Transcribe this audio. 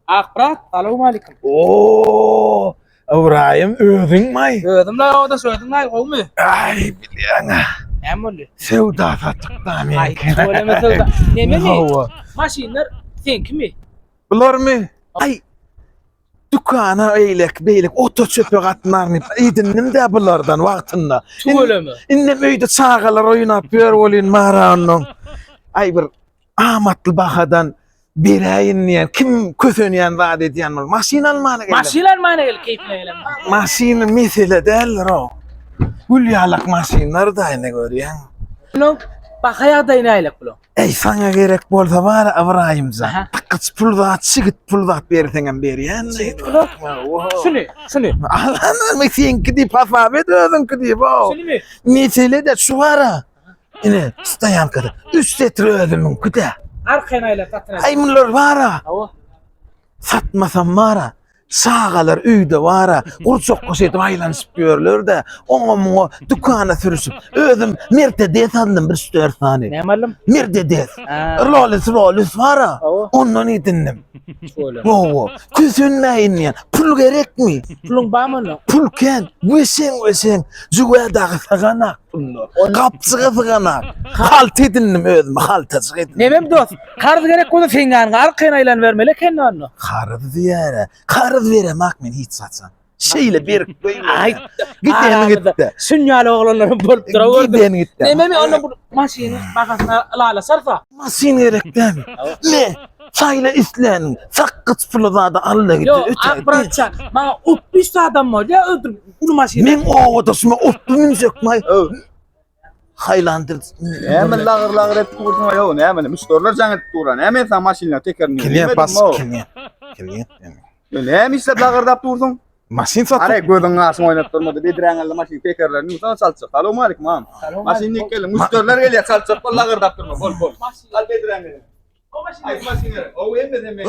Akbarat, Assalamualaikum. Oo, Ibrahim ödün may. Ödüm la o da söyledin la o mu? Ay biliyorsun. Hem oldu. Sevda sattıktan Ay, yani. söyleme sevda. Neme mi? Hava. Maşinler senki mi? Bular mı? Ay. Dükana eylek beylek oto çöpe katlarını idindim de bulardan vaktinde. Söyle mi? İnnem öyde çağalar oyun yapıyor olin maranın. Ay bir amatlı bakadan birayin diyen kim kötönüyen vaat ediyen var. Masin almana geldi. Maşinler mana gel keyfine gelen. Masin misile değerler o. Gülyalak masinler da aynı görüyen. Bunun bakaya da inaylık bulun. Ey sana gerek bolsa var Ibrahim'za. Aha. Takıç puldat, çıgıt puldat berisen beriyen. Çıgıt puldat? Şunu. Allah'ım sen gidip alfabet ödün gidip o. Şunu mi? Mesele de şu ara. Yine stayan kadar. Üstet ödümün kıda. Arkanayla tatına. Ay bunlar vara. Ava. Satmasam vara. Sağalar üyde vara. Kurçok koşuydu aylanıp görürler de. Onu dükkana sürüsüp. Ödüm Mercedes aldım bir stör tane. Ne malum? Mercedes. Ha. Rolls vara. Ava. Ondan idindim. Söyle. Oo. Küsünmeyin ya. Pul gerek mi? Pulun bağ mı lan? Pul ken. Wesen. Züge dağı saganak. Kapsığı saganak. Halt edindim ödüm. Haltası edindim. Nemem dost. Kardı gerek kodu fingan. Arkanayla vermeli kendi anno. Karız diyere. Karız verem akmen hiç satsan. Şeyle bir Ay. giden gitti. Sünyalı oğlanların bolup dura Giden gitti. Nememi onu bu maşini bakasına lala sarfa. Masin gerek değil mi? Ne? Çayla islen. Sakkıç pulu da Allah gitti. Yo akbaratça. Bana 30 adam var ya öldür bunu maşini. Men o odasıma otlumun sökmay. Haylandır. Hemen lağır et durma yo ne hemen müşteriler janget duran hemen sen maşinle tekerini Kelien bas kelien. ne hemen işte lağırdap durdun Masin satın. are gözün ağrısın oynat durmadı bedirengalı maşin tekerlerini utan salça Assalamu alaikum am maşinlik gel müşteriler geliyor salça lağırdap durma bol al bedirengalı o maşin ay maşin o emmi demek